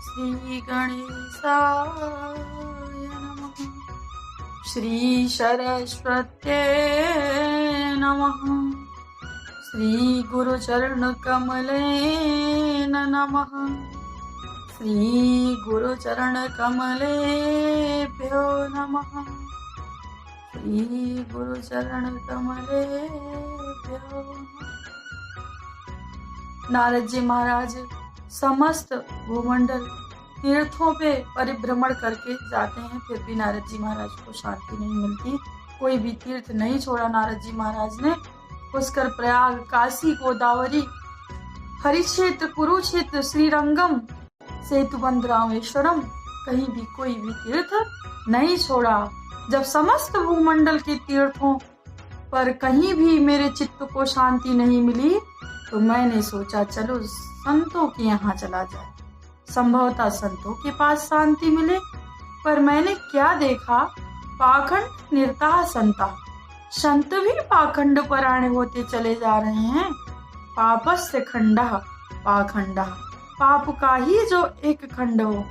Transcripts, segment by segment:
श्री गणेशाय नमः। श्री सरस्वत्यै नमः। श्री गुरुचरणकमलेन नमः। श्री गुरुचरणकमलेभ्यो नमः। श्री गुरुचरणकमलेभ्यो नमः। नारद जी महाराज समस्त भूमंडल तीर्थों पे परिभ्रमण करके जाते हैं, फिर भी नारद जी महाराज को शांति नहीं मिलती। कोई भी तीर्थ नहीं छोड़ा नारद जी महाराज ने। पुष्कर, प्रयाग, काशी, गोदावरी, हरिक्षेत्र, कुरुक्षेत्र, श्रीरंगम, सेतुबंध, रामेश्वरम, कहीं भी कोई भी तीर्थ नहीं छोड़ा। जब समस्त भूमंडल के तीर्थों पर कहीं भी मेरे चित्त को शांति नहीं मिली, तो मैंने सोचा चलो संतों के यहाँ चला जाए, संभवतः संतों के पास शांति मिले। पर मैंने क्या देखा, पाखंड निरता संता, संत भी पाखंड परायण होते चले जा रहे हैं। पापस्य खंडा पाखंडा, पाप का ही जो एक खंड हो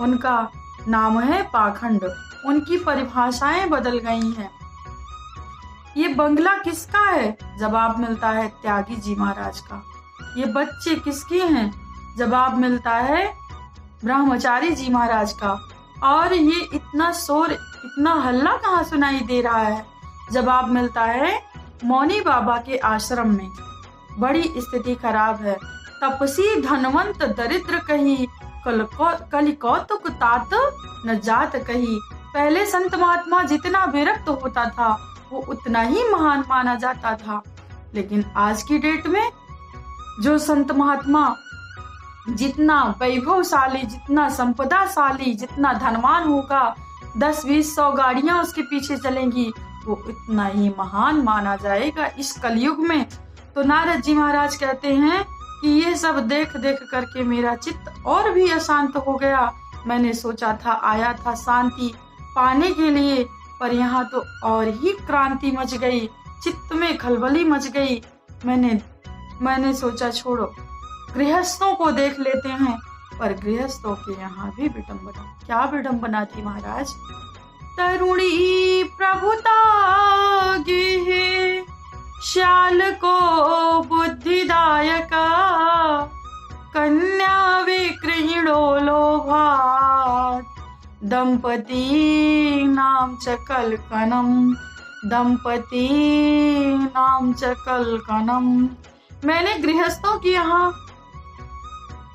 उनका नाम है पाखंड। उनकी परिभाषाएं बदल गई हैं। ये बंगला किसका है? जवाब मिलता है त्यागी जी महाराज का। ये बच्चे किसके हैं? जवाब मिलता है ब्रह्मचारी जी महाराज का। और ये इतना शोर, इतना हल्ला कहाँ सुनाई दे रहा है? जवाब मिलता है मौनी बाबा के आश्रम में। बड़ी स्थिति खराब है। तपसी धनवंत दरिद्र कही, कलि कौतुक तात न जात कही। पहले संत महात्मा जितना विरक्त होता था वो उतना ही महान माना जाता था, लेकिन आज की डेट में जो संत महात्मा जितना वैभवशाली, जितना संपदाशाली, जितना धनवान होगा, 10-20-100 गाड़ियां उसके पीछे चलेंगी, वो उतना ही महान माना जाएगा इस कलयुग में। तो नारद जी महाराज कहते हैं कि ये सब देख देख करके मेरा चित्त और भी अशांत हो गया। मैंने सोचा था, आया था शांति पाने के लिए, पर यहाँ तो और ही क्रांति मच गई, चित्त में खलबली मच गई। मैंने सोचा छोड़ो, गृहस्थों को देख लेते हैं। पर गृहस्थों के यहाँ भी विडंबना। क्या विडंबना थी महाराज? तरुणी प्रभुता गे श्याल को बुद्धिदायका, कन्या विकृहिणो लोभात्, दंपति नाम च कलकनम, दंपति नाम च कलकनम। मैंने गृहस्थों की यहाँ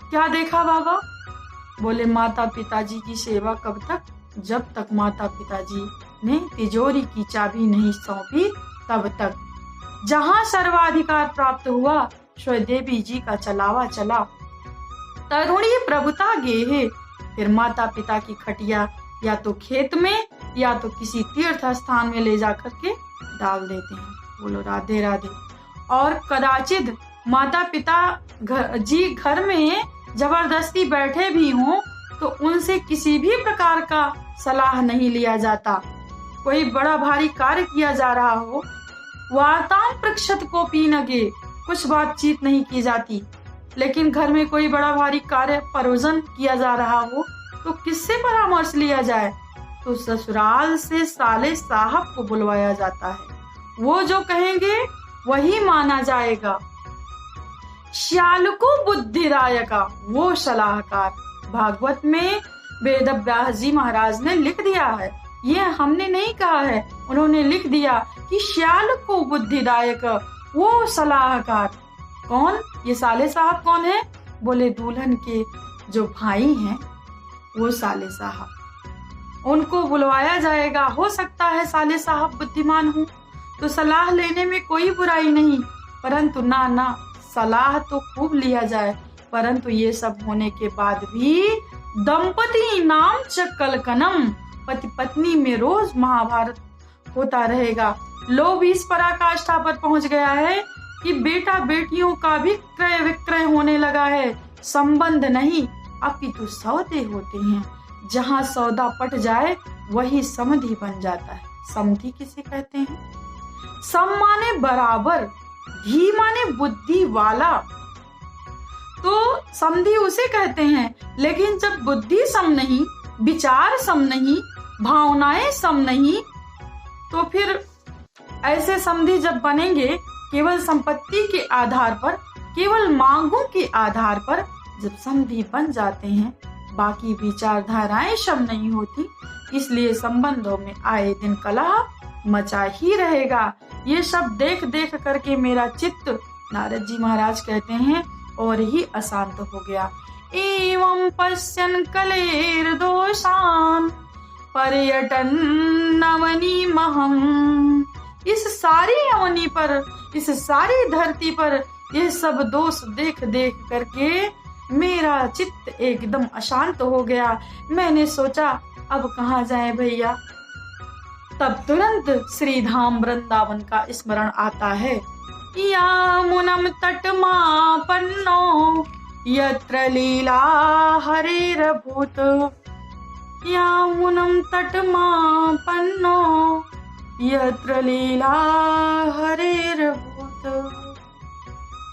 क्या देखा बाबा? बोले माता पिताजी की सेवा कब तक? जब तक माता पिताजी ने तिजोरी की चाबी नहीं सौंपी तब तक। जहाँ सर्वाधिकार प्राप्त हुआ स्वदेवी जी का चलावा चला। तरुणी प्रभुता गेहे, फिर माता पिता की खटिया या तो खेत में या तो किसी तीर्थ स्थान में ले जाकर के डाल देते हैं। बोलो राधे राधे। और कदाचित माता पिता घर में जबरदस्ती बैठे भी हों तो उनसे किसी भी प्रकार का सलाह नहीं लिया जाता। कोई बड़ा भारी कार्य किया जा रहा हो, वार्ताम पृक्षत को पीनगे, कुछ बातचीत नहीं की जाती। लेकिन घर में कोई बड़ा भारी कार्य परोजन किया जा रहा हो तो किससे परामर्श लिया जाए? तो ससुराल से साले साहब को बुलवाया जाता है। वो जो कहेंगे वही माना जाएगा। श्याल को बुद्धिदायका, वो सलाहकार। भागवत में वेद व्यास जी महाराज ने लिख दिया है, ये हमने नहीं कहा है, उन्होंने लिख दिया कि श्याल को बुद्धिदायक, वो सलाहकार। कौन? ये साले साहब कौन है? बोले दुल्हन के जो भाई हैं वो साले साहब। उनको बुलवाया जाएगा। हो सकता है साले साहब बुद्धिमान हो तो सलाह लेने में कोई बुराई नहीं, परंतु ना सलाह तो खूब लिया जाए। परंतु ये सब होने के बाद भी दंपति नाम च कलकनम, पति पत्नी में रोज महाभारत होता रहेगा। लोभ इस पराकाष्ठा पर पहुंच गया है कि बेटा बेटियों का भी क्रय विक्रय होने लगा है। संबंध नहीं अपितु सौदे होते हैं। जहाँ सौदा पट जाए वही समधि बन जाता है। समधि किसे कहते हैं? सम माने बराबर, धी माने बुद्धि वाला। तो समधि उसे कहते हैं। लेकिन जब बुद्धि सम नहीं, विचार सम नहीं, भावनाएं सम नहीं, तो फिर ऐसे समधि जब बनेंगे केवल संपत्ति के आधार पर, केवल मांगों के आधार पर जब समधि बन जाते हैं, बाकी विचारधाराएं सम नहीं होती, इसलिए संबंधों में आए दिन कलह मचा ही रहेगा। ये सब देख देख करके मेरा चित्त, नारद जी महाराज कहते हैं, और ही अशांत हो गया। एवं पश्यन कलेर दोषान पर्यटन नवनी महम। इस सारी अवनी पर, इस सारी धरती पर ये सब दोष देख देख करके मेरा चित्त एकदम अशांत हो गया। मैंने सोचा अब कहाँ जाए भैया। तब तुरंत श्री धाम वृंदावन का स्मरण आता है। यामुनम तटमापन्नो यत्र लीला हरेरभूत। यामुनम तटमापन्नो यत्र लीला